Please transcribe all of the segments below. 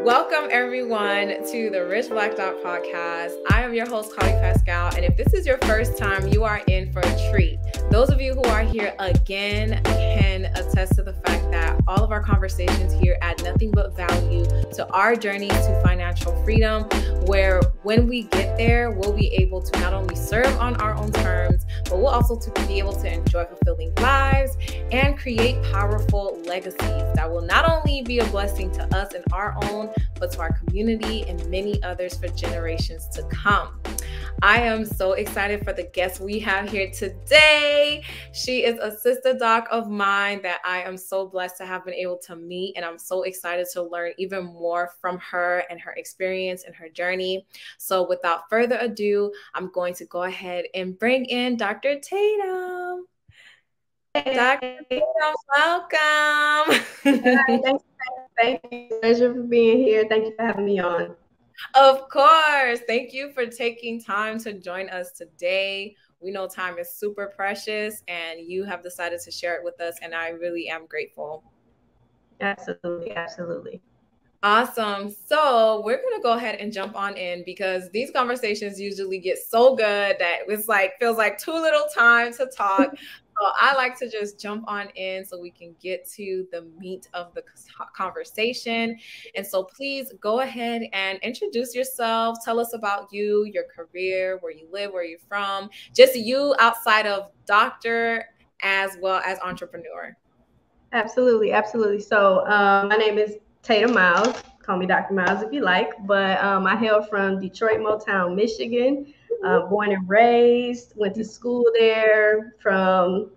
Welcome everyone to the Rich Black Dot podcast. I am your host, Carly Pascal, and if this is your first time, you are in for a treat. Those of you who are here again can attest to the fact that all of our conversations here add nothing but value to our journey to financial freedom, where when we get there, we'll be able to not only serve on our own terms, but we'll also be able to enjoy fulfilling lives and create powerful legacies that will not only be a blessing to us and our own, but to our community and many others for generations to come. I am so excited for the guest we have here today. She is a sister doc of mine that I am so blessed to have been able to meet, and I'm so excited to learn even more from her and her experience and her journey. So without further ado, I'm going to go ahead and bring in Dr. Tatum. Dr. Tatum, welcome. Thank you. Pleasure for being here. Thank you for having me on. Of course. Thank you for taking time to join us today. We know time is super precious, and you have decided to share it with us, and I really am grateful. Absolutely. Absolutely. Awesome. So we're going to go ahead and jump on in, because these conversations usually get so good that it's like, feels like too little time to talk. So I like to just jump on in so we can get to the meat of the conversation. And so please go ahead and introduce yourself. Tell us about you, your career, where you live, where you're from, just you outside of doctor as well as entrepreneur. Absolutely. Absolutely. So my name is Tatum Miles. Call me Dr. Miles if you like. But I hail from Detroit, Motown, Michigan. Born and raised, went to school there from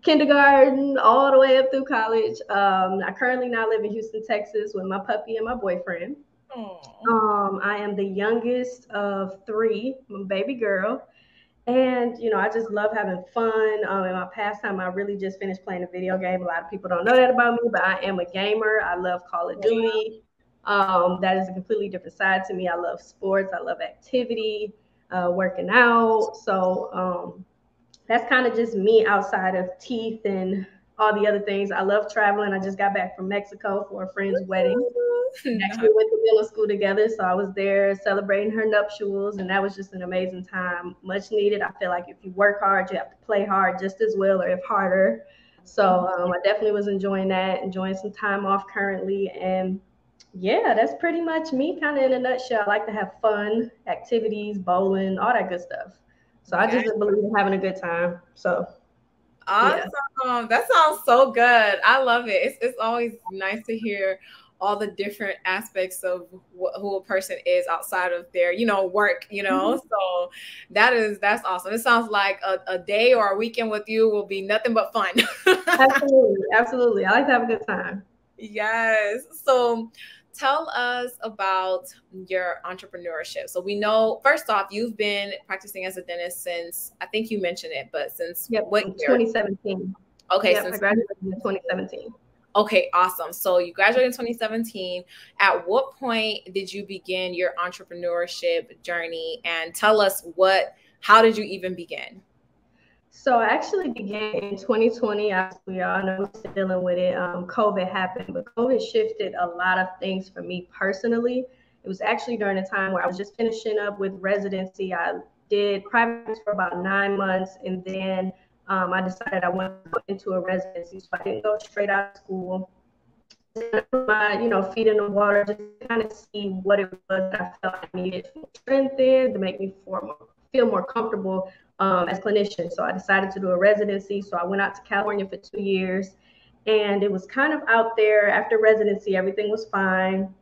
kindergarten all the way up through college. I currently now live in Houston, Texas with my puppy and my boyfriend. I am the youngest of three, I'm a baby girl. And, I just love having fun. In my pastime, I really just finished playing a video game. A lot of people don't know that about me, but I am a gamer. I love Call of Duty. That is a completely different side to me. I love sports. I love activity, working out. So that's kind of just me outside of teeth and all the other things. I love traveling. I just got back from Mexico for a friend's wedding. We actually went to middle school together, so I was there celebrating her nuptials, and that was just an amazing time. Much needed. I feel like if you work hard, you have to play hard just as well, or if harder. So I definitely was enjoying that, enjoying some time off currently. And yeah, that's pretty much me kind of in a nutshell. I like to have fun, activities, bowling, all that good stuff. So I just believe in having a good time. So awesome. Yeah. That sounds so good. I love it. It's always nice to hear all the different aspects of who a person is outside of their, work, So that's awesome. It sounds like a day or a weekend with you will be nothing but fun. Absolutely. Absolutely. I like to have a good time. Yes. So tell us about your entrepreneurship. So we know, first off, you've been practicing as a dentist since, I think you mentioned it, but since what year? 2017. Okay. Since I graduated in 2017. Okay, awesome. So you graduated in 2017. At what point did you begin your entrepreneurship journey? And tell us how did you even begin? So I actually began in 2020. We all know we're still dealing with it. COVID happened, but COVID shifted a lot of things for me personally. It was actually during a time where I was just finishing up with residency. I did private practice for about 9 months, and then I decided I wanted to go into a residency. So I didn't go straight out of school. Put my, feet in the water, just to kind of see what it was that I felt I needed to strengthen to make me feel more comfortable as a clinician. So I decided to do a residency. So I went out to California for 2 years, and it was kind of out there. After residency, everything was fine.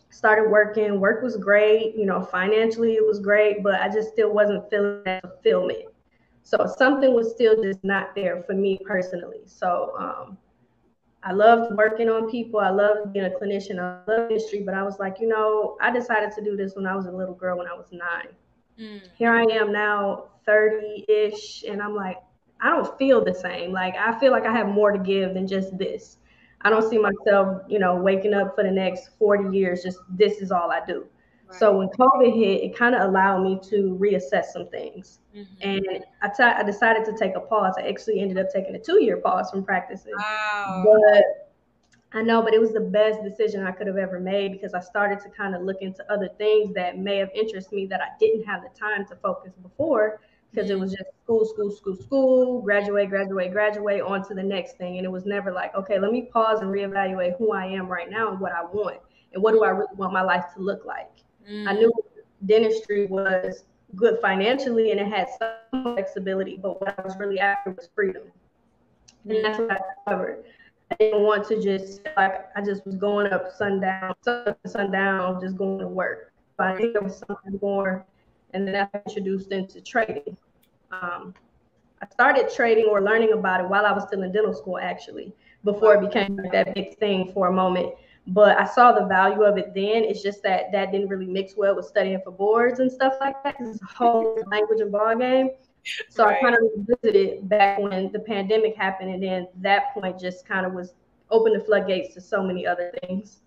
Started working. Work was great. Financially it was great, but I just still wasn't feeling that fulfillment. So something was still just not there for me personally. So I loved working on people. I loved being a clinician. I love dentistry, but I was like, I decided to do this when I was a little girl, when I was 9. Here I am now, 30-ish, and I'm like, I don't feel the same. Like, I feel like I have more to give than just this. I don't see myself, waking up for the next 40 years, just this is all I do. Right. So when COVID hit, it kind of allowed me to reassess some things. And I decided to take a pause. I actually ended up taking a 2-year pause from practicing. Wow. But I know, but it was the best decision I could have ever made because I started to kind of look into other things that may have interested me that I didn't have the time to focus before because it was just school, school, school, school, graduate, graduate, graduate, on to the next thing. And it was never like, okay, let me pause and reevaluate who I am right now and what I want and what do I really want my life to look like. I knew dentistry was good financially and it had some flexibility, but what I was really after was freedom. And that's what I discovered. I didn't want to just like I just was going up sundown, just going to work. But I knew there was something more, and then I got introduced into trading. I started trading or learning about it while I was still in dental school, actually, before it became that big thing for a moment. But I saw the value of it then. It's just that didn't really mix well with studying for boards and stuff like that. It's a whole language and ball game. So I kind of revisited back when the pandemic happened, and then that point just kind of was open the floodgates to so many other things.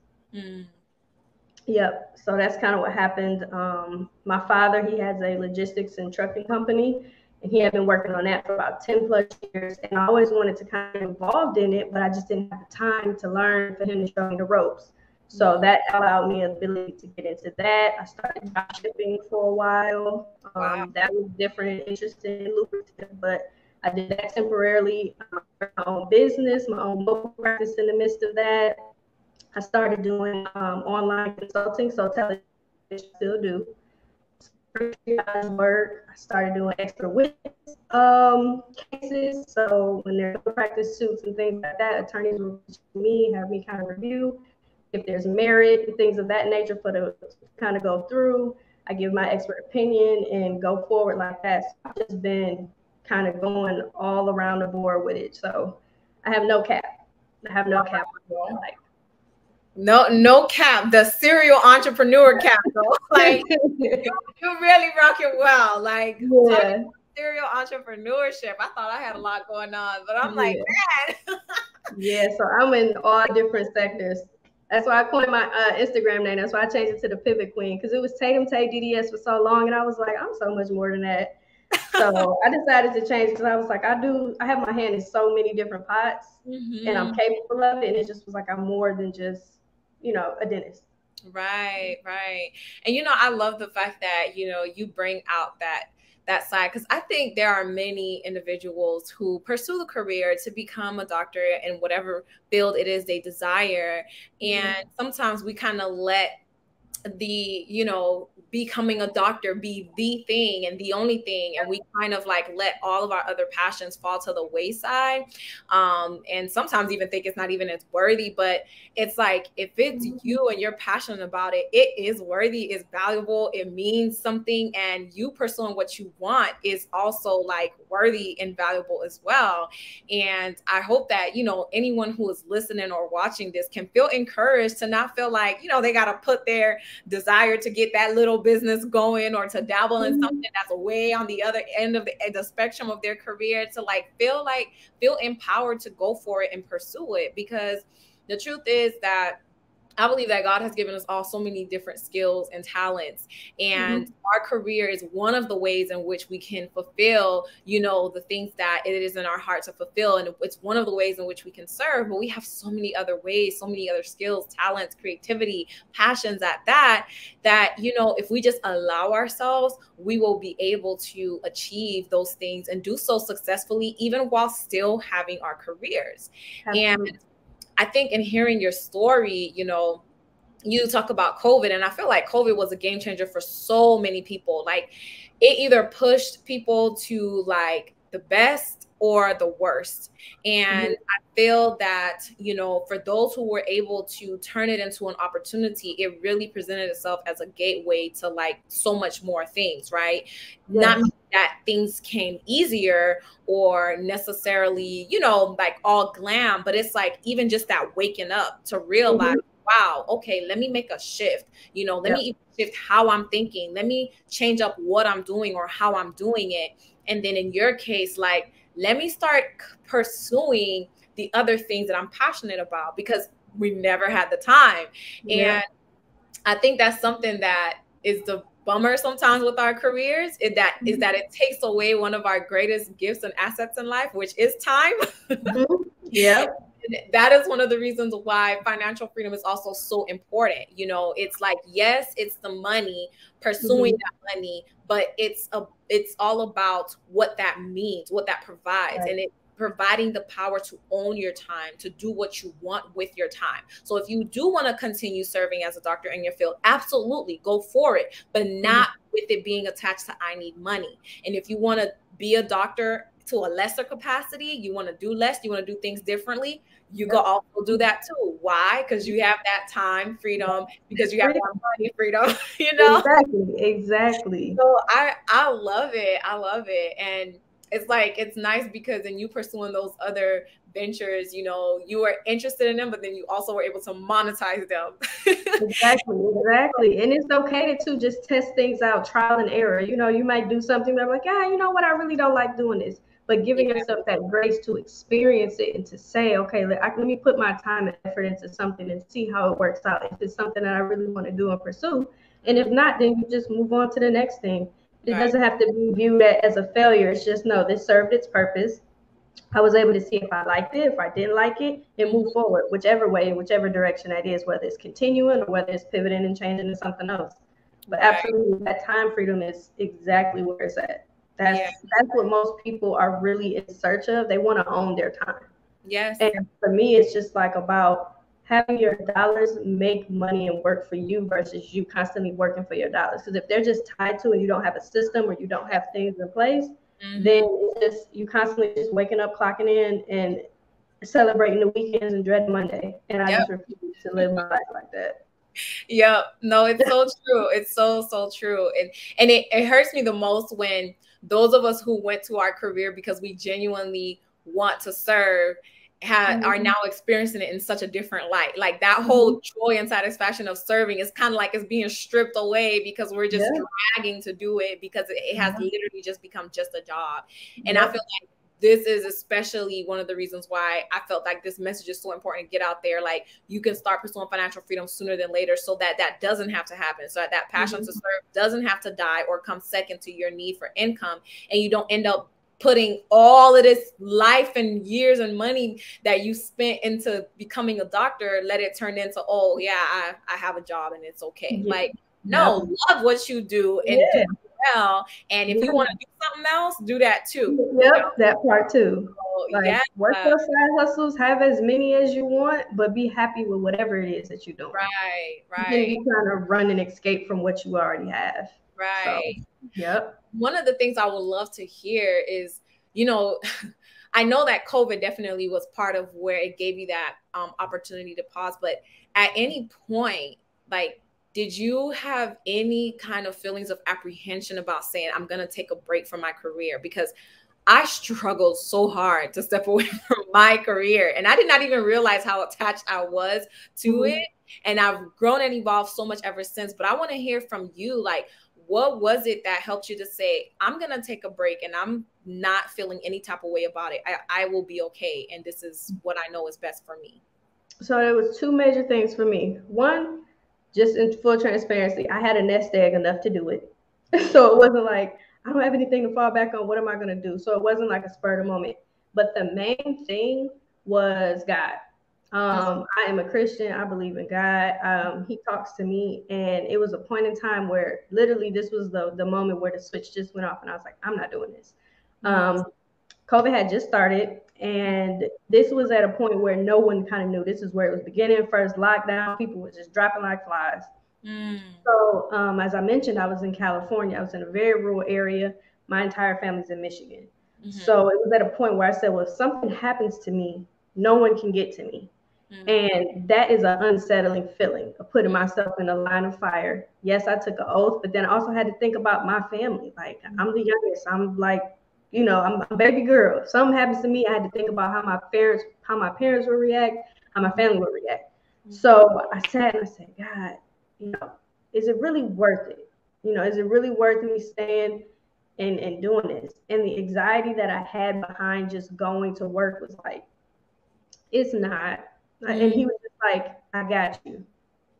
Yep. So that's kind of what happened. My father, he has a logistics and trucking company, and he had been working on that for about 10 plus years. And I always wanted to kind of get involved in it, but I just didn't have the time to learn for him to show me the ropes. So that allowed me the ability to get into that. I started dropshipping for a while. That was different, interesting, lucrative, but I did that temporarily. My own business, my own local practice in the midst of that. I started doing online consulting, so television still do. Work. I started doing extra witness cases. So when there's practice suits and things like that, attorneys will reach me, have me kind of review if there's merit and things of that nature for the kind of go through. I give my expert opinion and go forward like that. So I've just been kind of going all around the board with it. So I have no cap. Like, no cap. The serial entrepreneur cap, though. Like you really rock it well. Like serial entrepreneurship. I thought I had a lot going on, but I'm like, man. Yeah, so I'm in all different sectors. That's why I coined my Instagram name. That's why I changed it to the Pivot Queen, because it was Tatum DDS for so long, and I was like, I'm so much more than that. So I decided to change because I was like, I have my hand in so many different pots, and I'm capable of it. And it just was like, I'm more than just, a dentist. Right. And, I love the fact that, you bring out that side, because I think there are many individuals who pursue the career to become a doctor in whatever field it is they desire. And sometimes we kind of let the, becoming a doctor be the thing and the only thing. And we kind of like let all of our other passions fall to the wayside. And sometimes even think it's not even as worthy, but it's like, if it's you and you're passionate about it, it is worthy, it's valuable, it means something. And you pursuing what you want is also like worthy and valuable as well. And I hope that, anyone who is listening or watching this can feel encouraged to not feel like, they got to put their desire to get that little business going or to dabble in something that's way on the other end of the spectrum of their career, to feel empowered to go for it and pursue it. Because the truth is that I believe that God has given us all so many different skills and talents, and our career is one of the ways in which we can fulfill, the things that it is in our heart to fulfill. And it's one of the ways in which we can serve, but we have so many other ways, so many other skills, talents, creativity, passions at that, if we just allow ourselves, we will be able to achieve those things and do so successfully, even while still having our careers. Absolutely. And I think in hearing your story, you talk about COVID, and I feel like COVID was a game changer for so many people. Like, it either pushed people to like the best or the worst. And I feel that, for those who were able to turn it into an opportunity, it really presented itself as a gateway to like so much more things, right? Yes. Not that things came easier or necessarily, like all glam, but it's like even just that waking up to realize, wow, okay, let me make a shift, let me even shift how I'm thinking. Let me change up what I'm doing or how I'm doing it. And then in your case, like, let me start pursuing the other things that I'm passionate about, because we never had the time. And I think that's something that is the bummer sometimes with our careers, is that it takes away one of our greatest gifts and assets in life, which is time. That is one of the reasons why financial freedom is also so important. You know, it's like, yes, it's the money, pursuing that money, but it's all about what that means, what that provides. Right. And it providing the power to own your time, to do what you want with your time. So if you do want to continue serving as a doctor in your field, absolutely go for it, but not with it being attached to I need money. And if you want to be a doctor to a lesser capacity, you want to do less, you want to do things differently, you go also do that too. Why? Because you have that time freedom, because you have that money freedom, you know? Exactly. So I love it. I love it. And it's like, it's nice because in you pursuing those other ventures, you know, you were interested in them, but then you also were able to monetize them. Exactly. And it's okay to just test things out, trial and error. You know, you might do something that like, yeah, you know what, I really don't like doing this. But giving yourself that grace to experience it and to say, okay, let me put my time and effort into something and see how it works out. If it's something that I really want to do and pursue. And if not, then you just move on to the next thing. It doesn't have to be viewed as a failure. It's just, no, this served its purpose. I was able to see if I liked it, if I didn't like it, and move forward, whichever way, whichever direction that is, whether it's continuing or whether it's pivoting and changing to something else. But absolutely, that time freedom is exactly where it's at. That's what most people are really in search of. They want to own their time. Yes. And for me, it's just like about having your dollars make money and work for you versus you constantly working for your dollars. Because if they're just tied to and you don't have a system or you don't have things in place, then it's just you constantly just waking up, clocking in, and celebrating the weekends and dreading Monday. And I just refuse to live my life like that. Yeah, no, it's so true. It's so true. And it hurts me the most when those of us who went to our career because we genuinely want to serve are now experiencing it in such a different light. Like that whole joy and satisfaction of serving is kind of like it's being stripped away because we're just dragging to do it because it has literally just become just a job. And I feel like this is especially one of the reasons why I felt like this message is so important to get out there. Like you can start pursuing financial freedom sooner than later so that doesn't have to happen. So that passion to serve doesn't have to die or come second to your need for income. And you don't end up putting all of this life and years and money that you spent into becoming a doctor, let it turn into, oh yeah, I have a job and it's okay. Like, no, love what you do and do it well. And if you want to do something else, do that too. That part too. So, like, work your side hustles, have as many as you want, but be happy with whatever it is that you're doing. Right. You can kind of run and escape from what you already have. Right. So, one of the things I would love to hear is, you know, I know that COVID definitely was part of where it gave you that opportunity to pause, but at any point, like, did you have any kind of feelings of apprehension about saying, I'm going to take a break from my career? Because I struggled so hard to step away from my career. And I did not even realize how attached I was to it. And I've grown and evolved so much ever since. But I want to hear from you, like, what was it that helped you to say, I'm going to take a break and I'm not feeling any type of way about it. I will be okay. And this is what I know is best for me. So there was two major things for me. One, just in full transparency, I had a nest egg enough to do it. So it wasn't like, I don't have anything to fall back on. What am I going to do? So it wasn't like a spur of the moment. But the main thing was God. I am a Christian. I believe in God. He talks to me. And it was a point in time where literally this was the moment where the switch just went off. And I was like, I'm not doing this. COVID had just started. And this was at a point where no one kind of knew. This is where it was beginning, first lockdown. People were just dropping like flies. So as I mentioned, I was in California. I was in a very rural area. My entire family's in Michigan. So it was at a point where I said, well, if something happens to me, no one can get to me. And that is an unsettling feeling of putting myself in a line of fire. Yes, I took an oath, but then I also had to think about my family. Like, I'm the youngest. I'm like, you know, I'm a baby girl. If something happens to me, I had to think about how my parents would react, how my family would react. So I sat and I said, God, you know, is it really worth it? You know, is it really worth me staying and doing this? And the anxiety that I had behind just going to work was like, it's not. And he was just like, I got you.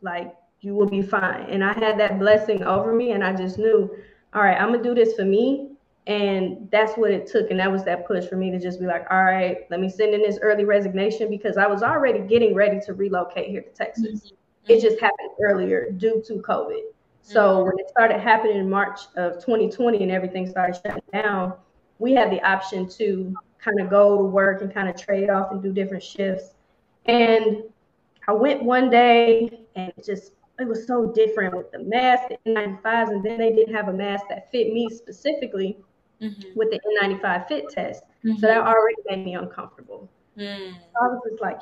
Like, you will be fine. And I had that blessing over me. And I just knew, all right, I'm going to do this for me. And that's what it took. And that was that push for me to just be like, all right, let me send in this early resignation, because I was already getting ready to relocate here to Texas. It just happened earlier due to COVID. So when it started happening in March of 2020 and everything started shutting down, we had the option to kind of go to work and kind of trade off and do different shifts. And I went one day and it was so different with the mask, the N95s, and then they didn't have a mask that fit me specifically with the N95 fit test. So that already made me uncomfortable. So I was just like,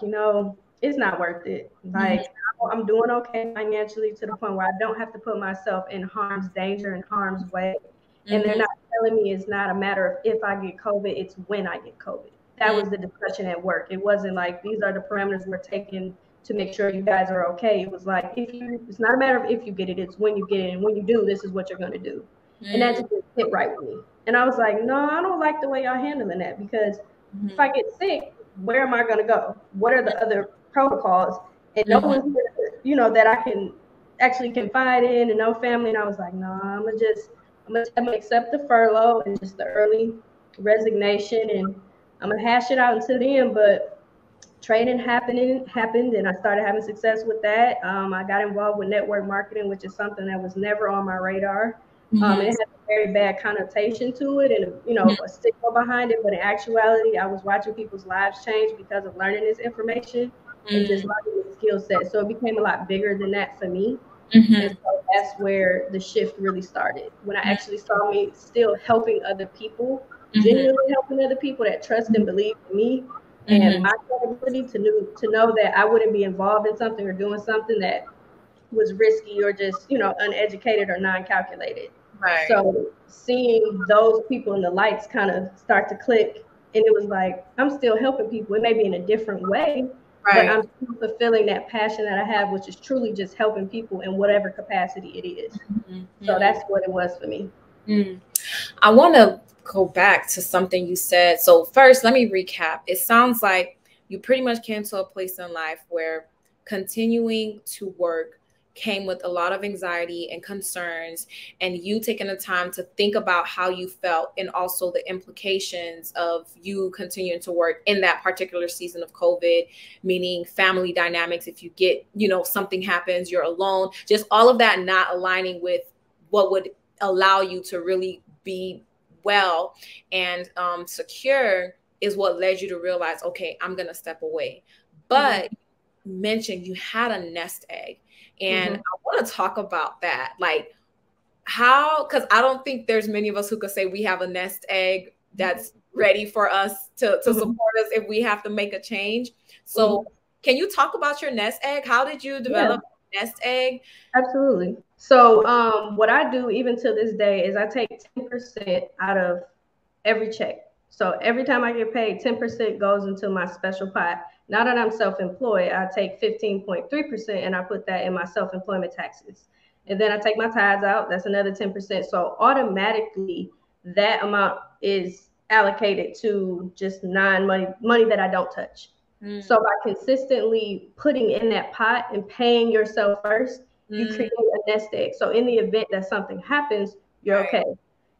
it's not worth it. Like, I'm doing okay financially to the point where I don't have to put myself in harm's danger and harm's way. And they're not telling me it's not a matter of if I get COVID, it's when I get COVID. That was the discussion at work. It wasn't like, these are the parameters we're taking to make sure you guys are okay. It was like, it's not a matter of if you get it, it's when you get it. And when you do, this is what you're going to do. And that just didn't fit right with me. And I was like, no, I don't like the way y'all handling that, because if I get sick, where am I going to go? What are the other protocols? And no one's here, that I can actually confide in, and no family. And I was like, no, I'm gonna accept the furlough and just the early resignation, and I'm gonna hash it out until the end. But trading happened, and I started having success with that. I got involved with network marketing, which is something that was never on my radar. It has a very bad connotation to it, and a stigma behind it. But in actuality, I was watching people's lives change because of learning this information and just learning the skill set. So it became a lot bigger than that for me. And so that's where the shift really started. When I actually saw me still helping other people, genuinely helping other people that trust and believe in me and my capability to know that I wouldn't be involved in something or doing something that was risky or just, uneducated or non-calculated. Right. So seeing those people in the lights kind of start to click, and it was like, I'm still helping people. It may be in a different way, but I'm still fulfilling that passion that I have, which is truly just helping people in whatever capacity it is. So that's what it was for me. I want to go back to something you said. So first, let me recap. It sounds like you pretty much came to a place in life where continuing to work came with a lot of anxiety and concerns, and you taking the time to think about how you felt and also the implications of you continuing to work in that particular season of COVID, meaning family dynamics. If you get, something happens, you're alone, just all of that not aligning with what would allow you to really be well and secure is what led you to realize, okay, I'm going to step away. But you mentioned you had a nest egg. And I want to talk about that. Like how, because I don't think there's many of us who could say we have a nest egg that's ready for us to support us if we have to make a change. So can you talk about your nest egg? How did you develop a nest egg? Absolutely. So what I do even to this day is I take 10% out of every check. So every time I get paid, 10% goes into my special pot. Now that I'm self-employed, I take 15.3% and I put that in my self-employment taxes. And then I take my tithes out. That's another 10%. So automatically that amount is allocated to just money that I don't touch. So by consistently putting in that pot and paying yourself first, you create a nest egg. So in the event that something happens, you're okay.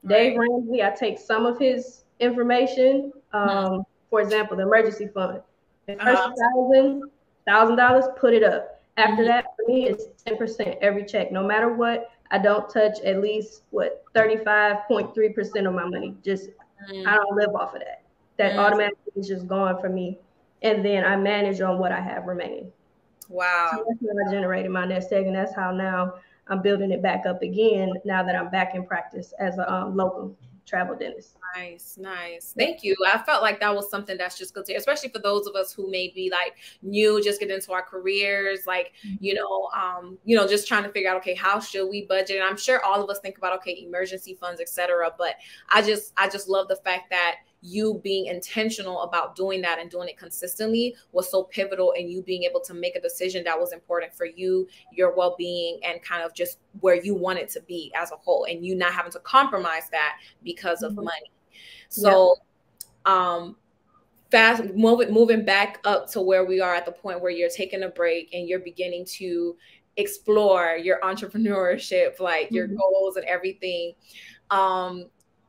Dave Ramsey, I take some of his information. For example, the emergency fund. The first $1,000, put it up. After that, for me, it's 10% every check. No matter what, I don't touch at least 35.3% of my money. Just I don't live off of that. That automatically is just gone for me. And then I manage on what I have remaining. Wow. So that's when I generated my nest egg, and that's how now I'm building it back up again now that I'm back in practice as a local travel dentist. Nice. Thank you. I felt like that was something that's just good to hear, especially for those of us who may be like new, just get into our careers, like, just trying to figure out, okay, how should we budget? And I'm sure all of us think about, okay, emergency funds, etc. But I just love the fact that you being intentional about doing that and doing it consistently was so pivotal in you being able to make a decision that was important for you, your well-being, and kind of just where you want it to be as a whole, and you not having to compromise that because of money. So moving back up to where we are at the point where you're taking a break and you're beginning to explore your entrepreneurship, like your goals and everything.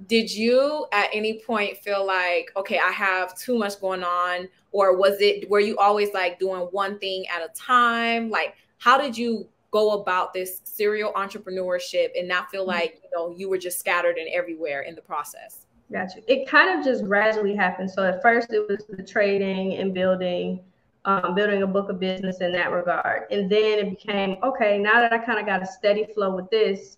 Did you at any point feel like, okay, I have too much going on? Or were you always like doing one thing at a time? Like, how did you go about this serial entrepreneurship and not feel like, you were just scattered and everywhere in the process? Gotcha. It kind of just gradually happened. So at first it was the trading and building a book of business in that regard. And then it became, okay, now that I kind of got a steady flow with this,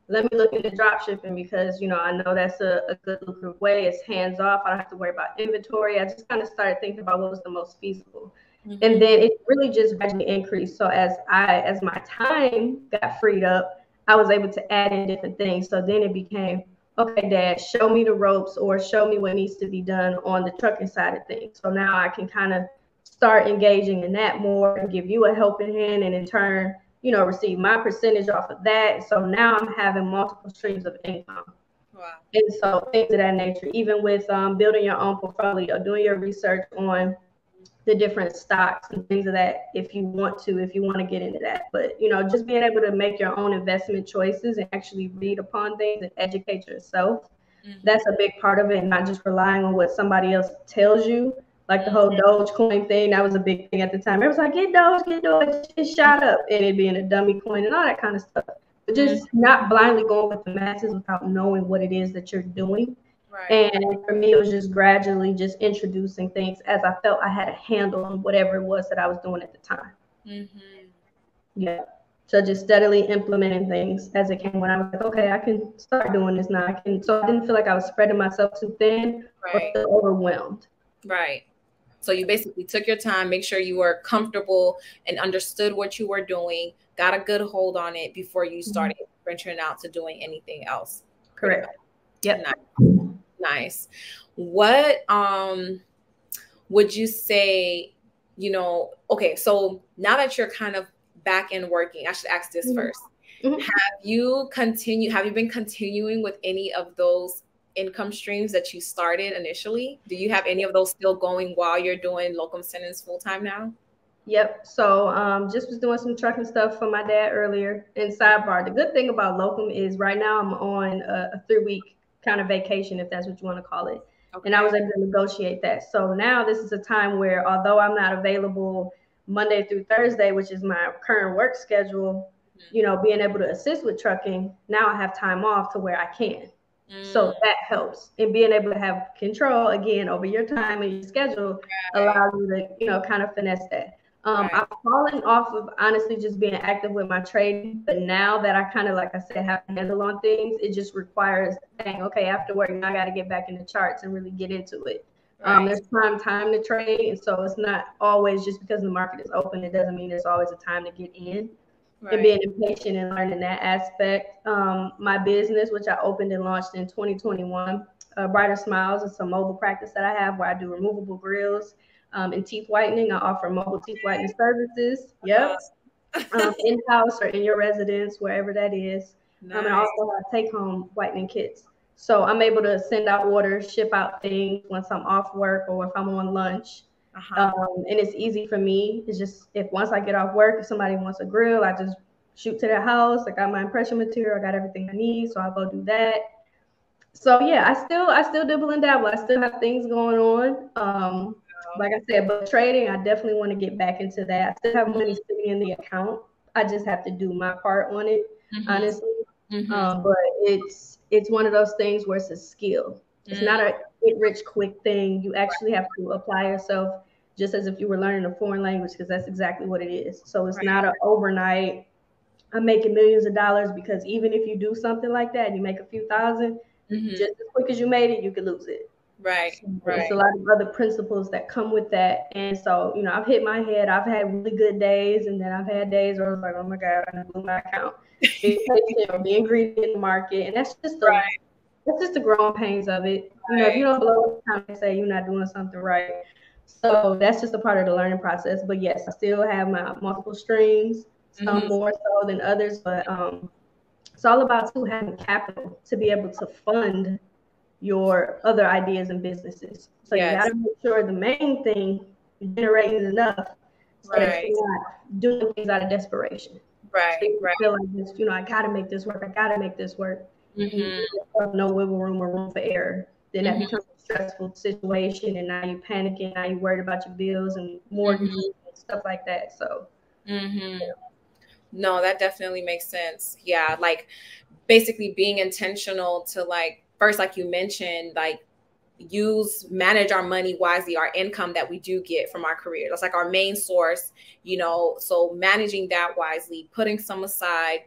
let me look into drop shipping because, I know that's a good lucrative way. It's hands off. I don't have to worry about inventory. I just kind of started thinking about what was the most feasible. Mm-hmm. And then it really just gradually increased. So as my time got freed up, I was able to add in different things. So then it became, okay, Dad, show me the ropes or show me what needs to be done on the trucking side of things. So now I can kind of start engaging in that more and give you a helping hand, and in turn, receive my percentage off of that. So now I'm having multiple streams of income. Wow. And so things of that nature, even with building your own portfolio, doing your research on the different stocks and things of that, if you want to get into that. But, just being able to make your own investment choices and actually read upon things and educate yourself, that's a big part of it, and not just relying on what somebody else tells you. Like the whole Dogecoin thing, that was a big thing at the time. It was like, get Doge, it shot up, and it being a dummy coin and all that kind of stuff. But just not blindly going with the masses without knowing what it is that you're doing. Right. And for me, it was just gradually just introducing things as I felt I had a handle on whatever it was that I was doing at the time. Mm-hmm. Yeah. So just steadily implementing things as it came when I was like, okay, I can start doing this now. So I didn't feel like I was spreading myself too thin or feel overwhelmed. Right. So you basically took your time, make sure you were comfortable and understood what you were doing, got a good hold on it before you started venturing out to doing anything else. Correct. Yep. Nice. What would you say, okay, so now that you're kind of back in working, I should ask this first. Have you been continuing with any of those income streams that you started initially? Do you have any of those still going while you're doing locum tenens full time now? Yep. So just was doing some trucking stuff for my dad earlier. And sidebar, the good thing about locum is right now I'm on a 3-week kind of vacation, if that's what you want to call it. Okay. And I was able to negotiate that. So now this is a time where, although I'm not available Monday through Thursday, which is my current work schedule, being able to assist with trucking, now I have time off to where I can. So that helps. And being able to have control again over your time and your schedule allows you to, kind of finesse that. I've fallen off of honestly just being active with my trading, but now that I kind of, like I said, have a handle on things, it just requires, okay, after work, now I got to get back in the charts and really get into it. There's time to trade, and so it's not always just because the market is open, it doesn't mean there's always a time to get in. And being impatient and learning that aspect. My business, which I opened and launched in 2021, Brighter Smiles, is a mobile practice that I have where I do removable grills and teeth whitening. I offer mobile teeth whitening services. Yep. In-house or in your residence, wherever that is. Nice. And I also have take-home whitening kits. So I'm able to send out orders, ship out things once I'm off work or if I'm on lunch. And it's easy for me. It's just once I get off work, if somebody wants a grill, I just shoot to their house. I got my impression material, I got everything I need, so I'll go do that. So yeah, I still dibble and dabble. I still have things going on. Like I said, but trading, I definitely want to get back into that. I still have money sitting in the account. I just have to do my part on it, honestly. But it's one of those things where it's a skill. It's not a get rich quick thing. You actually have to apply yourself just as if you were learning a foreign language, because that's exactly what it is. So it's not an overnight, I'm making millions of dollars, because even if you do something like that and you make a few thousand, just as quick as you made it, you could lose it. Right. There's a lot of other principles that come with that. And so, I've hit my head. I've had really good days, and then I've had days where I was like, oh my God, I blew my account. Being greedy in the market. And that's just the growing pains of it. If you don't blow the account, they say you're not doing something right. So that's just a part of the learning process. But yes, I still have my multiple streams, some more so than others. But it's all about having capital to be able to fund your other ideas and businesses. So you got to make sure the main thing you're generating enough so that you're not doing things out of desperation. So you feel like this, I got to make this work. I got to make this work. You have no wiggle room or room for error. Then that becomes a stressful situation, and now you're panicking. Now you're worried about your bills and mortgages and stuff like that. So, no, that definitely makes sense. Yeah, like basically being intentional to like first, like you mentioned, like manage our money wisely, our income that we do get from our career. That's like our main source, you know. So managing that wisely, putting some aside,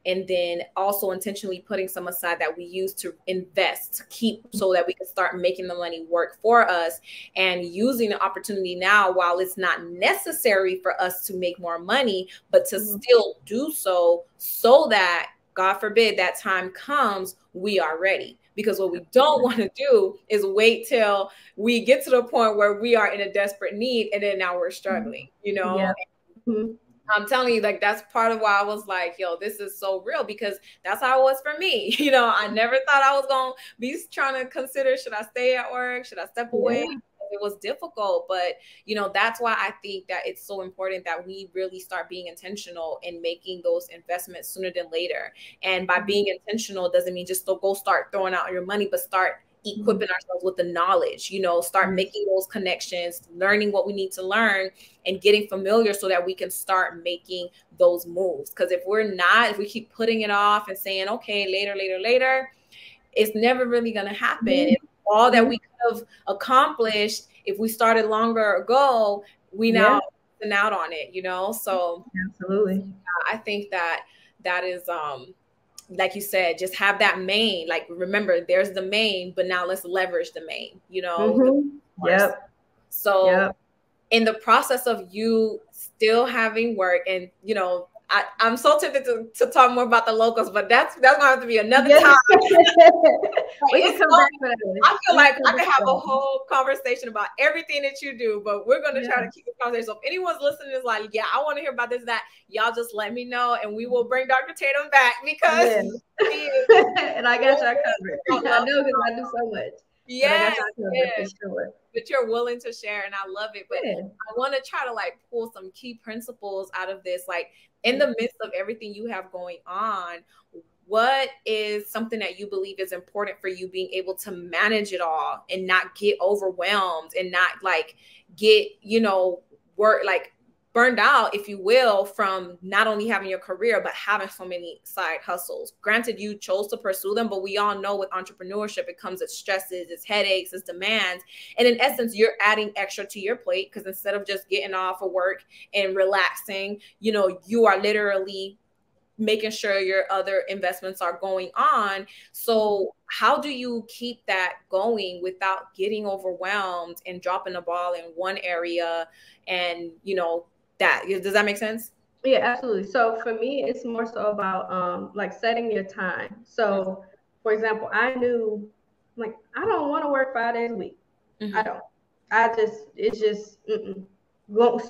and then also intentionally putting some aside that we use to invest, to keep, so that we can start making the money work for us, and using the opportunity now while it's not necessary for us to make more money, but to still do so that God forbid that time comes, we are ready. Because what we don't want to do is wait till we get to the point where we are in a desperate need and then now we're struggling, you know? Yeah. I'm telling you, like, that's part of why I was like, yo, this is so real, because that's how it was for me. You know, I never thought I was going to be trying to consider, should I stay at work? Should I step away? It was difficult, but you know, that's why I think that it's so important that we really start being intentional in making those investments sooner than later. And by being intentional doesn't mean just to go start throwing out your money, but start equipping ourselves with the knowledge, you know, start making those connections, learning what we need to learn, and getting familiar so that we can start making those moves. Because if we keep putting it off and saying, okay, later, it's never really going to happen. All that we could have accomplished if we started longer ago, we now missing out on it, you know? So absolutely. I think that is, like you said, just have that main, like, remember there's the main, but now let's leverage the main, you know? So in the process of you still having work, and, you know, I'm so tempted to talk more about the locals, but that's going to have to be another time. We can come back to that. I feel like I could have a whole conversation about everything that you do, but we're going to try to keep the conversation. So if anyone's listening is like, yeah, I want to hear about this, that, y'all just let me know, and we will bring Dr. Tatum back, because and I got y'all covered. I know, because I do so much. Yeah, for sure. But you're willing to share, and I love it. But I want to try to like pull some key principles out of this, like in the midst of everything you have going on. What is something that you believe is important for you being able to manage it all and not get overwhelmed and not like get, you know, work like burned out, if you will, from not only having your career, but having so many side hustles? Granted, you chose to pursue them, but we all know with entrepreneurship, it comes with stresses, it's headaches, it's demands. And in essence, you're adding extra to your plate, because instead of just getting off of work and relaxing, you know, you are literally making sure your other investments are going on. So how do you keep that going without getting overwhelmed and dropping the ball in one area? And, you know, does that make sense? Yeah, absolutely. So for me, it's more so about like setting your time. So for example, I knew, like, I don't want to work 5 days a week. I don't. It's just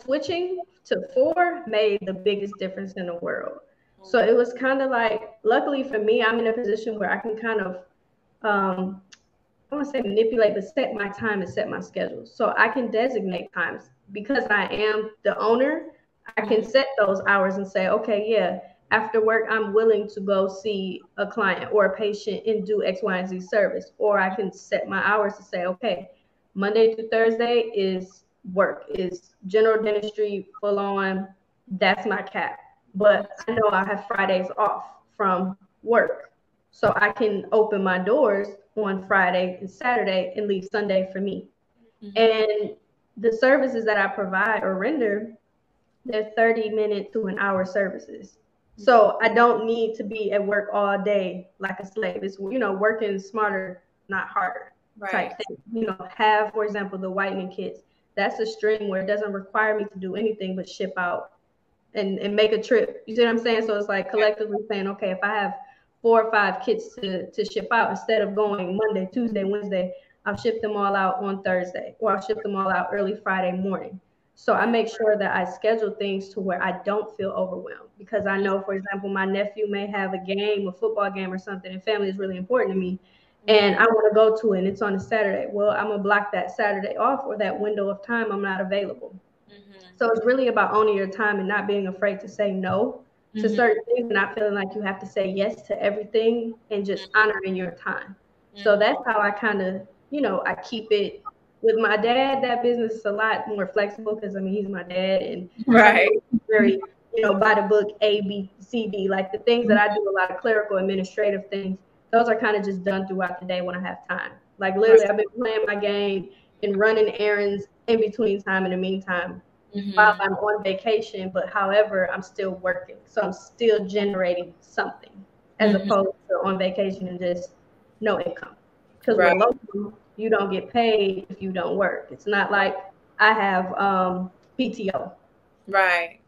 switching to 4 made the biggest difference in the world. So it was kind of like, luckily for me, I'm in a position where I can kind of, I want to say manipulate, but set my time and set my schedule. So I can designate times, because I am the owner. I can set those hours and say, okay, yeah, after work, I'm willing to go see a client or a patient and do X, Y, and Z service. Or I can set my hours to say, okay, Monday through Thursday is work, is general dentistry, full on. That's my cap. But I know I have Fridays off from work, so I can open my doors on Friday and Saturday and leave Sunday for me. And the services that I provide or render, they're 30-minute to an hour services. So I don't need to be at work all day like a slave. It's, you know, working smarter, not harder type thing. You know, have, for example, the whitening kits. That's a stream where it doesn't require me to do anything but ship out and make a trip. You see what I'm saying? So it's like collectively saying, okay, if I have 4 or 5 kits to ship out, instead of going Monday, Tuesday, Wednesday, I'll ship them all out on Thursday, or I'll ship them all out early Friday morning. So I make sure that I schedule things to where I don't feel overwhelmed, because I know, for example, my nephew may have a game, a football game or something, and family is really important to me. And I want to go to it, and it's on a Saturday. Well, I'm going to block that Saturday off, or that window of time I'm not available. So it's really about owning your time and not being afraid to say no. to certain things, and not feeling like you have to say yes to everything, and just honoring your time. So that's how I kind of, I keep it. With my dad, that business is a lot more flexible because, I mean, he's my dad, and I Right. know he's very, by the book, A, B, C, D. Like the things that I do, a lot of clerical administrative things, those are kind of just done throughout the day when I have time. Like literally, I've been playing my game and running errands in between time, in the meantime, while I'm on vacation. But however, I'm still working. So I'm still generating something, as opposed to on vacation and just no income. Because we're local, you don't get paid if you don't work. It's not like I have PTO. Right.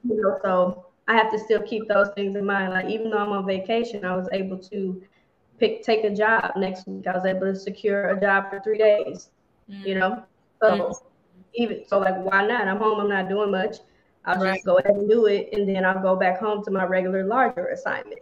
So I have to still keep those things in mind. Like even though I'm on vacation, I was able to take a job next week. I was able to secure a job for 3 days. So even so, like, why not? I'm home. I'm not doing much. I'll just go ahead and do it, and then I'll go back home to my regular larger assignment.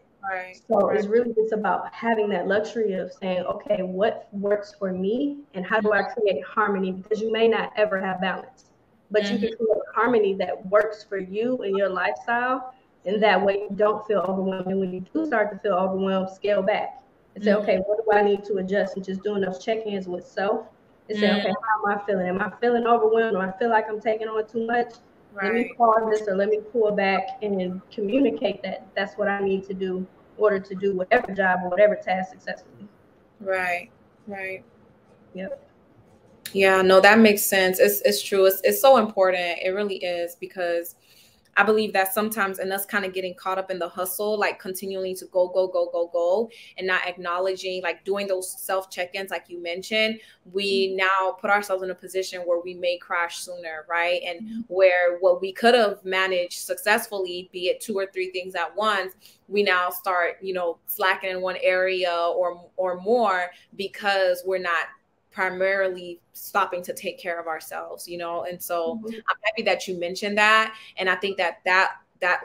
So it's really just about having that luxury of saying, okay, what works for me, and how do I create harmony? Because you may not ever have balance, but you can create harmony that works for you and your lifestyle, and that way you don't feel overwhelmed. And when you do start to feel overwhelmed, scale back and say, okay, what do I need to adjust? And just doing those check-ins with self and say, okay, how am I feeling? Am I feeling overwhelmed, or I feel like I'm taking on too much? Let me pause this, or let me pull back and communicate that that's what I need to do in order to do whatever job or whatever task successfully. Right. Yep. Yeah, no, that makes sense. It's true. It's so important. It really is, because I believe that sometimes in us kind of getting caught up in the hustle, like continuing to go, and not acknowledging, like doing those self check-ins, like you mentioned, we now put ourselves in a position where we may crash sooner, right? And where what we could have managed successfully, be it 2 or 3 things at once, we now start, slacking in one area or more, because we're not primarily stopping to take care of ourselves, and so I'm happy that you mentioned that. And I think that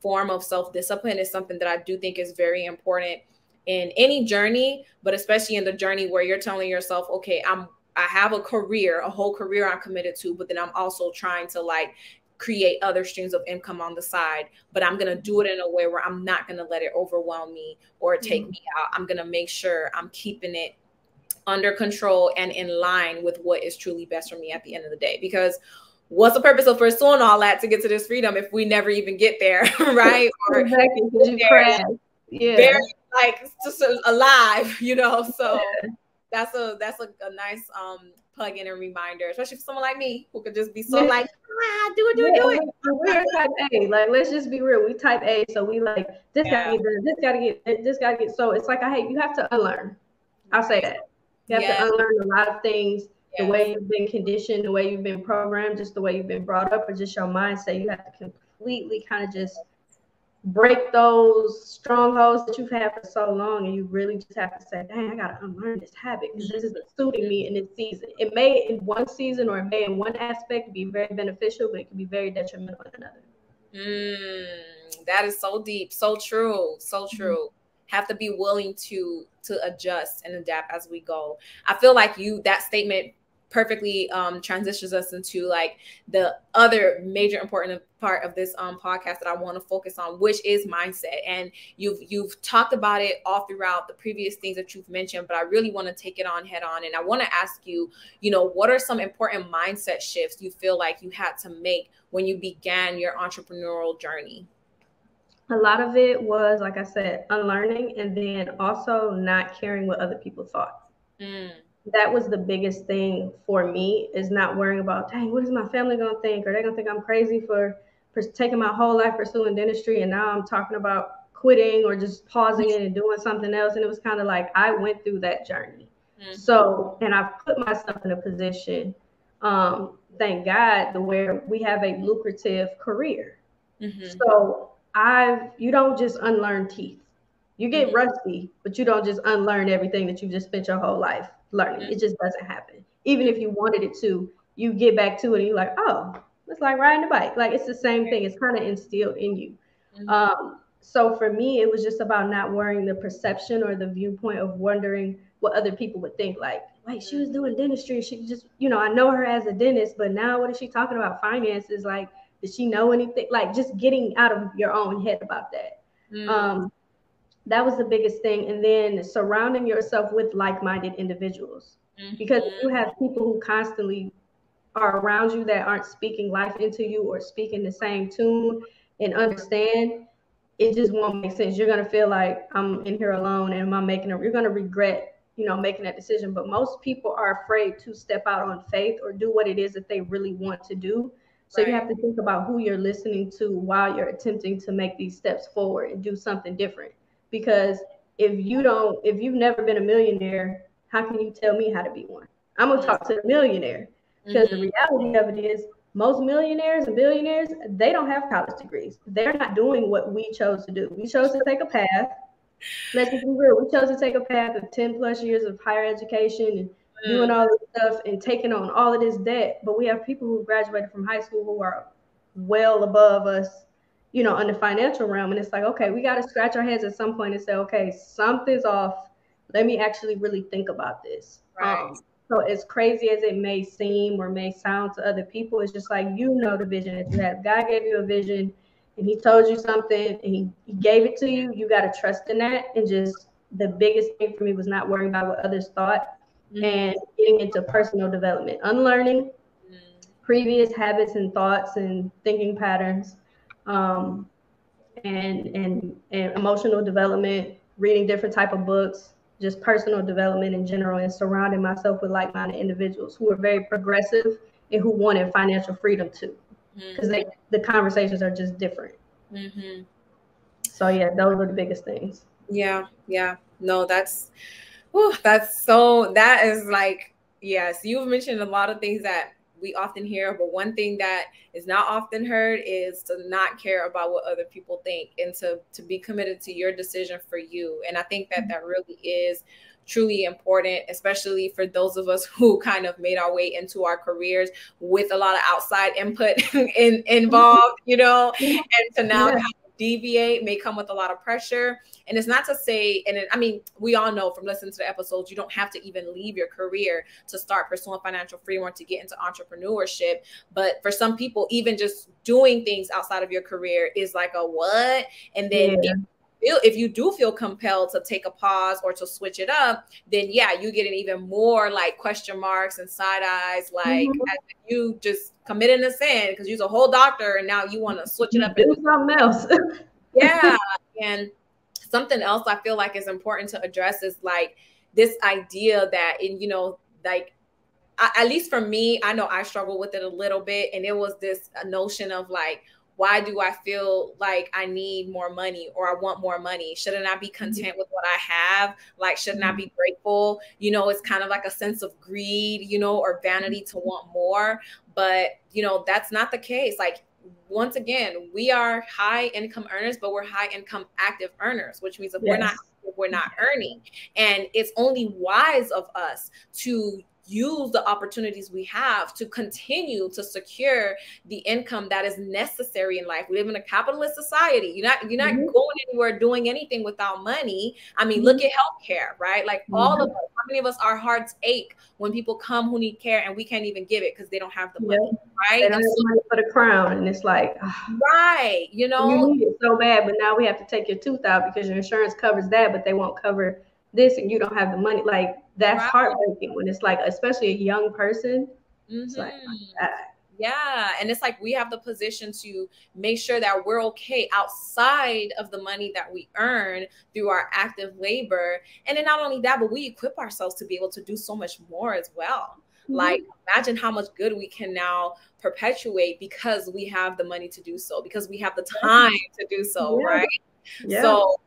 form of self-discipline is something that I do think is very important in any journey, but especially in the journey where you're telling yourself, okay, I have a whole career I'm committed to, but then I'm also trying to like create other streams of income on the side, but I'm going to do it in a way where I'm not going to let it overwhelm me or take me out. I'm going to make sure I'm keeping it under control and in line with what is truly best for me at the end of the day. Because what's the purpose of pursuing all that to get to this freedom if we never even get there, right? Or exactly, because you crash. Yeah. Very, like, just alive, So that's a nice plug-in and reminder, especially for someone like me who could just be so like, do it. We're type A. Like, let's just be real. We type A, so we like this gotta get done, this gotta get. So it's like you have to unlearn. I'll say that. You have to unlearn a lot of things, the way you've been conditioned, the way you've been programmed, just the way you've been brought up, or just your mindset. You have to completely kind of just break those strongholds that you've had for so long, and you really just have to say, dang, I got to unlearn this habit because this isn't suiting me in this season. It may in one season, or it may in one aspect be very beneficial, but it can be very detrimental in another. That is so deep, so true. Have to be willing to adjust and adapt as we go. I feel like that statement perfectly transitions us into like the other major important part of this podcast that I want to focus on, which is mindset. And you've talked about it all throughout the previous things that you've mentioned, but I really want to take it on head on. And I want to ask you, what are some important mindset shifts you feel like you had to make when you began your entrepreneurial journey? A lot of it was, like I said, unlearning, and then also not caring what other people thought. That was the biggest thing for me, is not worrying about, dang, what is my family going to think? Are they going to think I'm crazy for taking my whole life pursuing dentistry, and now I'm talking about quitting or just pausing it and doing something else? And it was kind of like I went through that journey. So, and I've put myself in a position, thank God, to where we have a lucrative career. So you don't just unlearn teeth. You get rusty, but you don't just unlearn everything that you just spent your whole life learning. It just doesn't happen. Even if you wanted it to, you get back to it and you're like, oh, it's like riding a bike. Like, it's the same thing. It's kind of instilled in you. So for me, it was just about not worrying the perception or the viewpoint of wondering what other people would think. Like, wait, she was doing dentistry. She just, I know her as a dentist, but now what is she talking about finances? Like, does she know anything? Like, just getting out of your own head about that. Um, that was the biggest thing. And then surrounding yourself with like-minded individuals, because if you have people who constantly are around you that aren't speaking life into you or speaking the same tune and understand, it just won't make sense. You're going to feel like I'm in here alone and you're going to regret, making that decision. But most people are afraid to step out on faith or do what it is that they really want to do. So you have to think about who you're listening to while you're attempting to make these steps forward and do something different. Because if you've never been a millionaire, how can you tell me how to be one? I'm going to talk to the millionaire, because the reality of it is most millionaires and billionaires, they don't have college degrees. They're not doing what we chose to do. We chose to take a path. Let's just be real. We chose to take a path of 10 plus years of higher education and doing all this stuff and taking on all of this debt. But we have people who graduated from high school who are well above us, in the financial realm. And it's like, okay, we got to scratch our heads at some point and say, okay, something's off. Let me actually really think about this. So as crazy as it may seem or may sound to other people, it's just like, the vision that you have. God gave you a vision and he told you something and he gave it to you. You got to trust in that. And just the biggest thing for me was not worrying about what others thought and getting into personal development, unlearning previous habits and thoughts and thinking patterns, and emotional development, reading different type of books, just personal development in general, and surrounding myself with like-minded individuals who are very progressive and who wanted financial freedom too, because the conversations are just different. So yeah, those are the biggest things. No, that is like, yes, you've mentioned a lot of things that we often hear, but one thing that is not often heard is to not care about what other people think and to be committed to your decision for you. And I think that really is truly important, especially for those of us who kind of made our way into our careers with a lot of outside input involved, and to now kind of deviate may come with a lot of pressure. And it's not to say, we all know from listening to the episodes, you don't have to even leave your career to start pursuing financial freedom or to get into entrepreneurship. But for some people, even just doing things outside of your career is like a what? And then if you do feel compelled to take a pause or to switch it up, then you get even more like question marks and side eyes, like you just committed a sin because you're a whole doctor and now you want to switch it up and do something else. And something else I feel like is important to address is like this idea that at least for me, I know I struggle with it a little bit, and it was this notion of like, why do I feel like I need more money or I want more money? Shouldn't I be content with what I have? Like, shouldn't I be grateful? It's kind of like a sense of greed, or vanity to want more. But, that's not the case. Like, once again, we are high income earners, but we're high income active earners, which means if we're not earning. And it's only wise of us to use the opportunities we have to continue to secure the income that is necessary in life. We live in a capitalist society. You're not going anywhere doing anything without money. Look at healthcare, right? Like all of us, how many of us, our hearts ache when people come who need care and we can't even give it because they don't have the money, right? They don't have money for the crown, and it's like, right, you need it so bad, but now we have to take your tooth out because your insurance covers that, but they won't cover this, and you don't have the money. Like, that's heartbreaking when it's like, especially a young person. It's like, and it's like we have the position to make sure that we're okay outside of the money that we earn through our active labor. And then not only that, but we equip ourselves to be able to do so much more as well. Like, imagine how much good we can now perpetuate because we have the money to do so, because we have the time to do so, right? So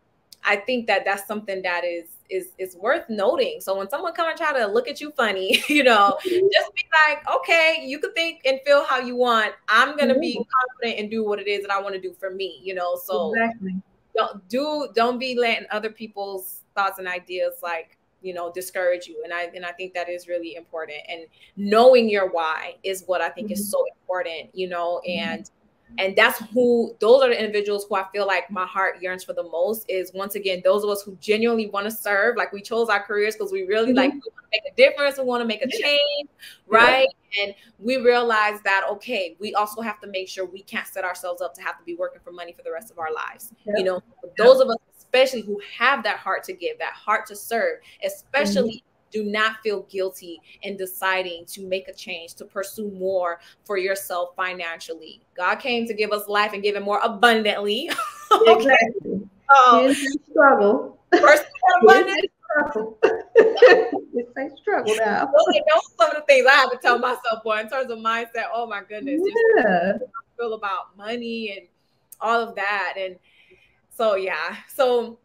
I think that that's something that is worth noting. So when someone come and try to look at you funny, just be like, okay, you can think and feel how you want. I'm going to be confident and do what it is that I want to do for me, so don't be letting other people's thoughts and ideas like, discourage you. And I think that is really important. And knowing your why is what I think is so important, and And those are the individuals who I feel like my heart yearns for the most, is once again, those of us who genuinely want to serve. Like, we chose our careers because we really like, we want to make a difference. We want to make a change. Right. Yeah. And we realize that, okay, we also have to make sure we can't set ourselves up to have to be working for money for the rest of our lives. You know, those of us, especially who have that heart to give, that heart to serve, especially do not feel guilty in deciding to make a change, to pursue more for yourself financially. God came to give us life and give it more abundantly. Okay. Exactly. Struggle. First, abundance. It's a struggle now. Those are some of the things I have to tell myself, boy, in terms of mindset. Oh my goodness. Just how I feel about money and all of that. And so, yeah. So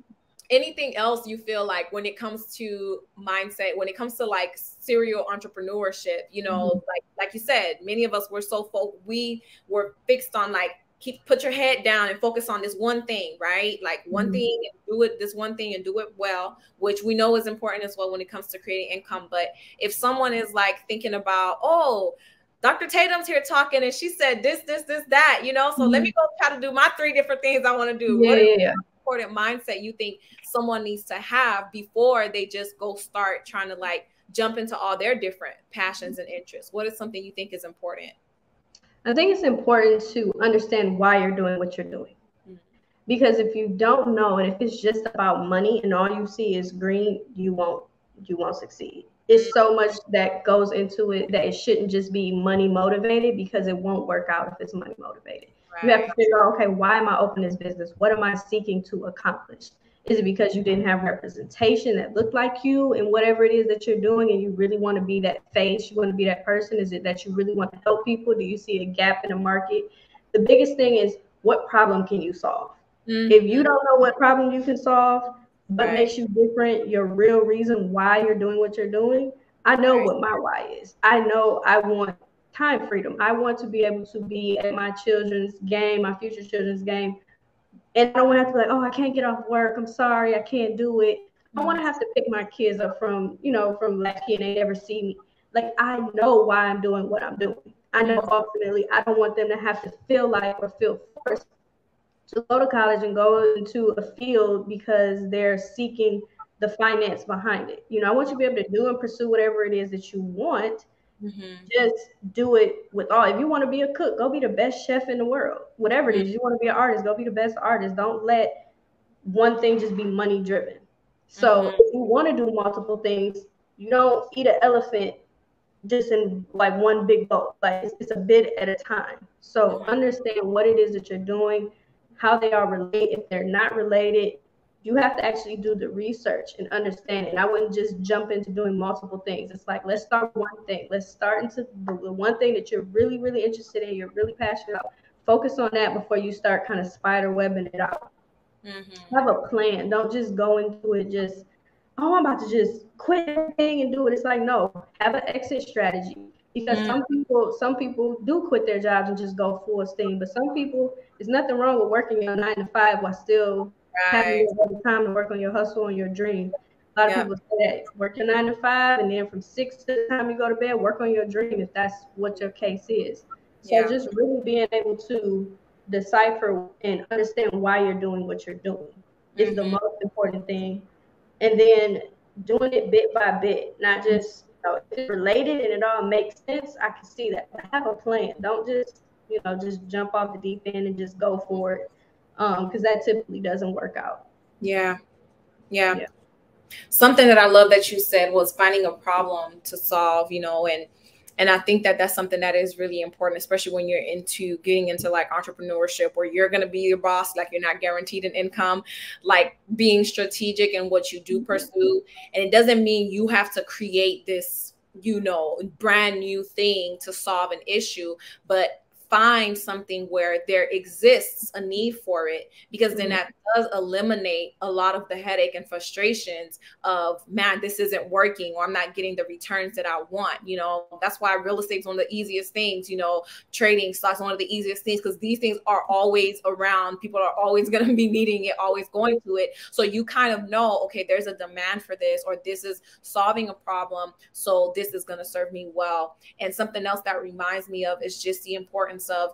anything else you feel like when it comes to mindset, when it comes to like serial entrepreneurship, you know, like you said, many of us were we were fixed on like, put your head down and focus on this one thing, right? Like one thing, and do it, this one thing, and do it well, which we know is important as well when it comes to creating income. But if someone is like thinking about, oh, Dr. Tatum's here talking and she said this, that, you know, so let me go try to do my 3 different things I want to do. What is the important mindset you think someone needs to have before they just go start trying to like jump into all their different passions and interests? What is something you think is important? I think it's important to understand why you're doing what you're doing. Because if you don't know, and if it's just about money and all you see is green, you won't succeed. It's so much that goes into it that it shouldn't just be money motivated, because it won't work out if it's money motivated. Right. You have to figure out, okay, why am I opening this business? What am I seeking to accomplish? Is it because you didn't have representation that looked like you and whatever it is that you're doing, and you really want to be that face? You want to be that person? Is it that you really want to help people? Do you see a gap in the market? The biggest thing is, what problem can you solve? If you don't know what problem you can solve, what makes you different, your real reason why you're doing what you're doing, I know what my why is. I know I want time freedom. I want to be able to be at my children's game, my future children's game. And I don't want to have to be like, oh, I can't get off work. I'm sorry, I can't do it. I want to have to pick my kids up from latchkey and they never see me. Like, I know why I'm doing what I'm doing. I know ultimately I don't want them to have to feel like or feel forced to go to college and go into a field because they're seeking the finance behind it. You know, I want you to be able to do and pursue whatever it is that you want. Just do it with all. If you want to be a cook, go be the best chef in the world. Whatever it is, you want to be an artist, go be the best artist. Don't let one thing just be money driven. So if you want to do multiple things, you don't eat an elephant just in like one big bowl. Like, it's a bit at a time. So understand what it is that you're doing, how they are related. If they're not related, you have to actually do the research and understand it. I wouldn't just jump into doing multiple things. It's like, let's start with one thing. Let's start into the one thing that you're really, really interested in, you're really passionate about. Focus on that before you start kind of spider webbing it out. Have a plan. Don't just go into it just, oh, I'm about to just quit everything and do it. It's like, no, have an exit strategy. Because some people do quit their jobs and just go full steam. But some people, there's nothing wrong with working your 9 to 5 while still having your time to work on your hustle and your dream. A lot of people say that, work your 9 to 5, and then from 6 to the time you go to bed, work on your dream if that's what your case is. So just really being able to decipher and understand why you're doing what you're doing is the most important thing. And then doing it bit by bit, not just, if it's related and it all makes sense, I can see that. But have a plan. Don't just, just jump off the deep end and just go for it. Because that typically doesn't work out. Yeah. Something that I love that you said was finding a problem to solve, and I think that that's something that is really important, especially when you're getting into like entrepreneurship, where you're going to be your boss, like you're not guaranteed an income, like being strategic in what you do pursue. And it doesn't mean you have to create this, brand new thing to solve an issue, but find something where there exists a need for it, because then that does eliminate a lot of the headache and frustrations of, man, this isn't working, or I'm not getting the returns that I want. That's why real estate is one of the easiest things. Trading stocks is one of the easiest things, because these things are always around. People are always going to be needing it, always going to it. So you kind of know, okay, there's a demand for this, or this is solving a problem, so this is going to serve me well. And something else that reminds me of is just the importance of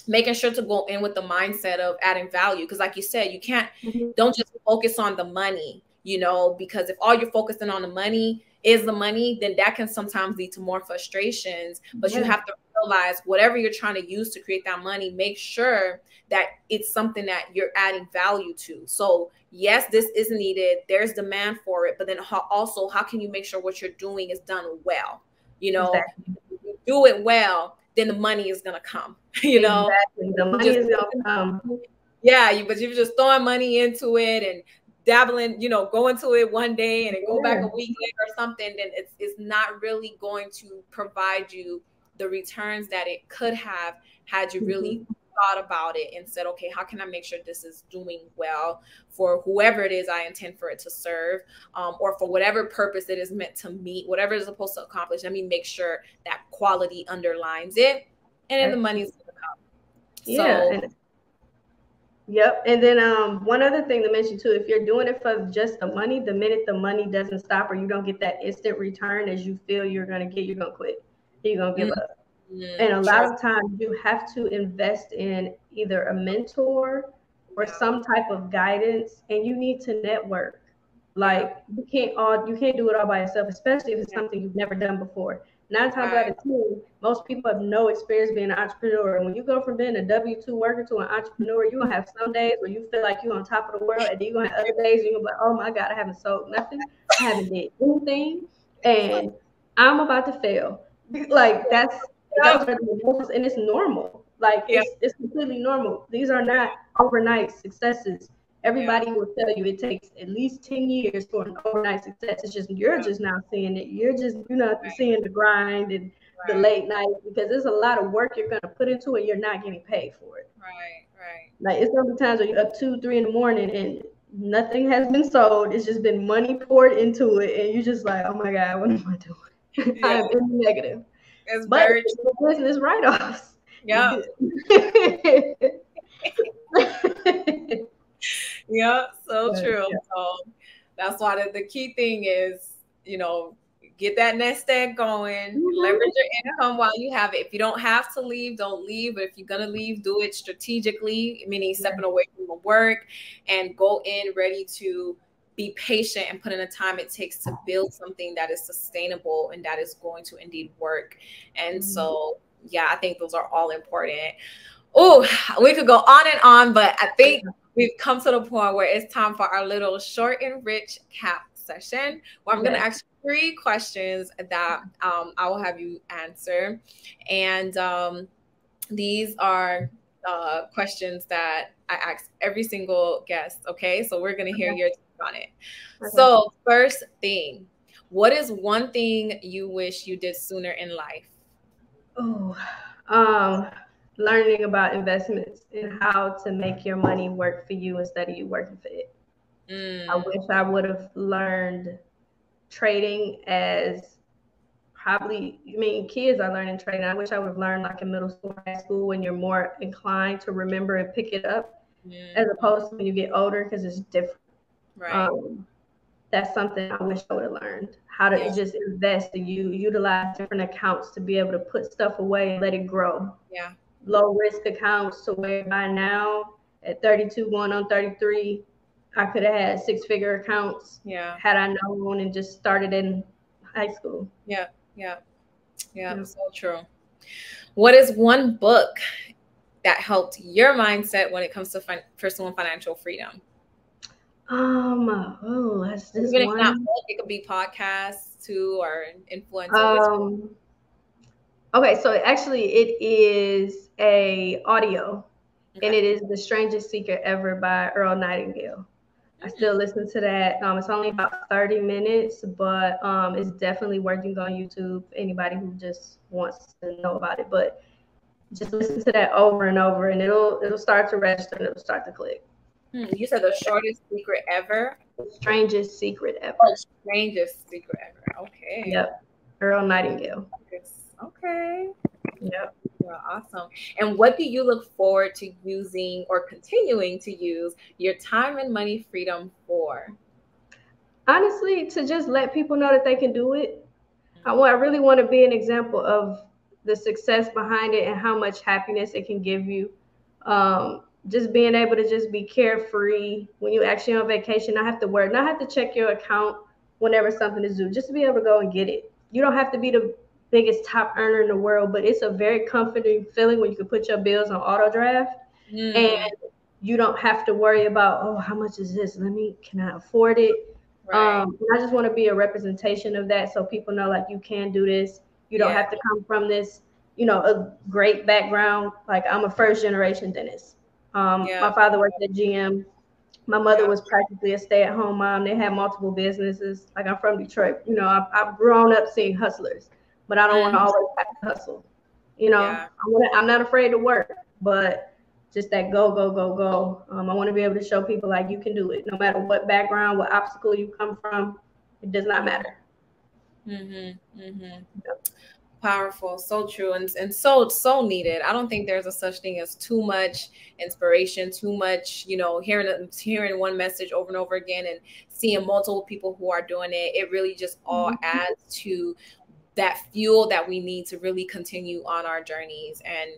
making sure to go in with the mindset of adding value. Because like you said, you can't, Mhm. don't just focus on the money, you know, because if all you're focusing on the money is the money, then that can sometimes lead to more frustrations. But you Yeah. have to realize whatever you're trying to use to create that money, make sure that it's something that you're adding value to. So yes, this is needed. There's demand for it. But then also, how can you make sure what you're doing is done well? You know, Exactly. if you do it well, then the money is going to come, you know? Exactly. The money is gonna come. Yeah, but you're just throwing money into it and dabbling, you know, going to it one day and then go back a week later or something, then it's not really going to provide you the returns that it could have had you really thought about it and said, okay, how can I make sure this is doing well for whoever it is I intend for it to serve, or for whatever purpose it is meant to meet, whatever it's supposed to accomplish. Let me make sure that quality underlines it, and then the money's going to come. Yeah. So Yep. And then one other thing to mention too, if you're doing it for just the money, the minute the money doesn't stop or you don't get that instant return as you feel you're gonna get, you're gonna quit. You're gonna give up. And a lot of times you have to invest in either a mentor or some type of guidance, and you need to network. Like you can't do it all by yourself, especially if it's something you've never done before. 9 times out of 10, most people have no experience being an entrepreneur. And when you go from being a W-2 worker to an entrepreneur, you're gonna have some days where you feel like you're on top of the world, and then you're gonna have other days you're gonna be like, oh my God, I haven't sold nothing, I haven't did anything, and I'm about to fail. Like those are the emotions, and it's normal. Like it's completely normal. These are not overnight successes. Everybody will tell you it takes at least 10 years for an overnight success. It's just you're just not seeing it. You're not seeing the grind and the late night, because there's a lot of work you're gonna put into it. You're not getting paid for it. Right. Like it's gonna be times where you're up 2, 3 in the morning and nothing has been sold. It's just been money poured into it, and you're just like, oh my God, what am I doing? I'm in the negative. It's but very the business write-offs. Yeah. Yeah, so true. Yeah. So that's why the key thing is, you know, get that nest egg going, leverage your income while you have it. If you don't have to leave, don't leave. But if you're going to leave, do it strategically, meaning stepping away from the work, and go in ready to be patient and put in the time it takes to build something that is sustainable and that is going to indeed work. And so, yeah, I think those are all important. Oh, we could go on and on, but I think we've come to the point where it's time for our little short and rich cap session, where I'm going to ask 3 questions that I will have you answer. And these are questions that I ask every single guest. Okay, so we're going to hear your take on it. So first thing, what is one thing you wish you did sooner in life? Learning about investments and how to make your money work for you instead of you working for it. I wish I would have learned trading as kids are learning trading. I wish I would have learned like in middle school, high school, when you're more inclined to remember and pick it up, as opposed to when you get older, because it's different. Right. That's something I wish I would have learned, how to just invest and utilize different accounts to be able to put stuff away and let it grow. Yeah. Low risk accounts, to where by now at 32 going on 33, I could have had 6-figure accounts had I known and just started in high school. Yeah. So true. What is one book that helped your mindset when it comes to personal and financial freedom? That's this Even one. If not book, it could be podcasts too, or influencer. Okay, so actually it is a audio, and it is The Strangest Secret Ever by Earl Nightingale. I still listen to that. It's only about 30 minutes, but it's definitely working on YouTube for anybody who just wants to know about it. But just listen to that over and over, and it'll start to register and it'll start to click. You said The Shortest Secret Ever? The Strangest Secret Ever. Oh, Strangest Secret Ever. Okay. Yep. Earl Nightingale. Okay. Yep. Yeah, awesome. And what do you look forward to using or continuing to use your time and money freedom for? Honestly, to just let people know that they can do it. I really want to be an example of the success behind it and how much happiness it can give you. Just being able to just be carefree when you actually on vacation, not have to worry, not have to check your account whenever something is due, just to be able to go and get it. You don't have to be the biggest top earner in the world, but it's a very comforting feeling when you can put your bills on auto draft and you don't have to worry about, oh, how much is this? Can I afford it? Right. I just want to be a representation of that so people know like you can do this. You don't have to come from this, a great background. Like I'm a first generation dentist. My father worked at GM. My mother was practically a stay-at-home mom. They had multiple businesses. Like I'm from Detroit. I've grown up seeing hustlers, but I don't want to always have to hustle. I'm not afraid to work, but just that go, go, go, go. I want to be able to show people like you can do it, no matter what background, what obstacle you come from. It does not matter. Powerful, so true, and so needed. I don't think there's a such thing as too much inspiration, too much, hearing one message over and over again and seeing multiple people who are doing it. It really just all adds to that fuel that we need to really continue on our journeys. And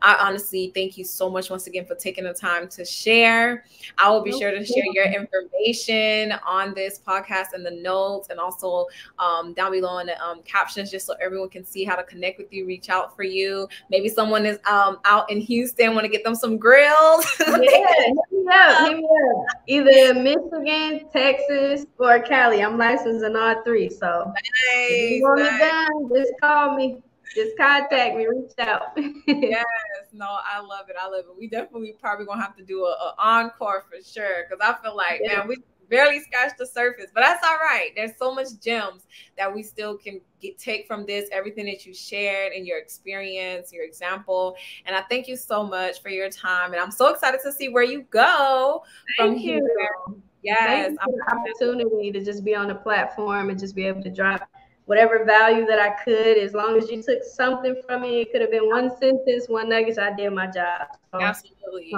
I honestly thank you so much once again for taking the time to share. I will be sure to share your information on this podcast in the notes and also down below in the captions, just so everyone can see how to connect with you, reach out for you. Maybe someone is out in Houston, want to get them some grills. Hit me up. Either Michigan, Texas, or Cali. I'm licensed in all three. So if you want it done, just call me. Just contact me, reach out. Yes, no, I love it. We definitely probably gonna have to do an encore for sure, because I feel like, man, we barely scratched the surface, but that's all right. There's so much gems that we still can take from this, everything that you shared and your experience, your example. And I thank you so much for your time. And I'm so excited to see where you go from here. Yes, thank you for the opportunity to just be on the platform and just be able to drop whatever value that I could. As long as you took something from me, it could have been one sentence, one nugget. I did my job. So, absolutely.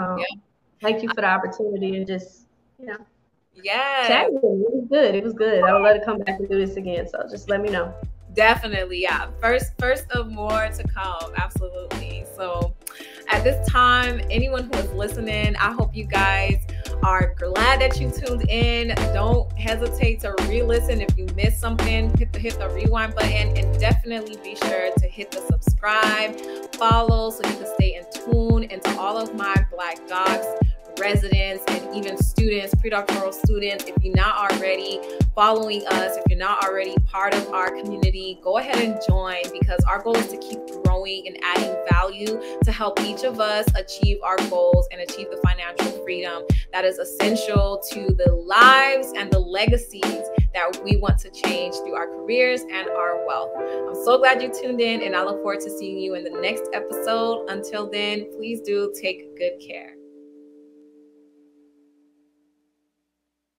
Thank you for the opportunity and just, chatting. It was good. I would love to come back and do this again. So just let me know. Definitely. Yeah. First of more to come. Absolutely. So at this time, anyone who is listening, I hope you guys are glad that you tuned in. Don't hesitate to re-listen if you missed something. Hit the rewind button, and definitely be sure to hit the subscribe, follow, so you can stay in tune. And to all of my Black Docs residents and even students, pre-doctoral students, if you're not already following us, if you're not already part of our community, go ahead and join, because our goal is to keep growing and adding value to help each of us achieve our goals and achieve the financial freedom that is essential to the lives and the legacies that we want to change through our careers and our wealth. I'm so glad you tuned in, and I look forward to seeing you in the next episode. Until then, please do take good care.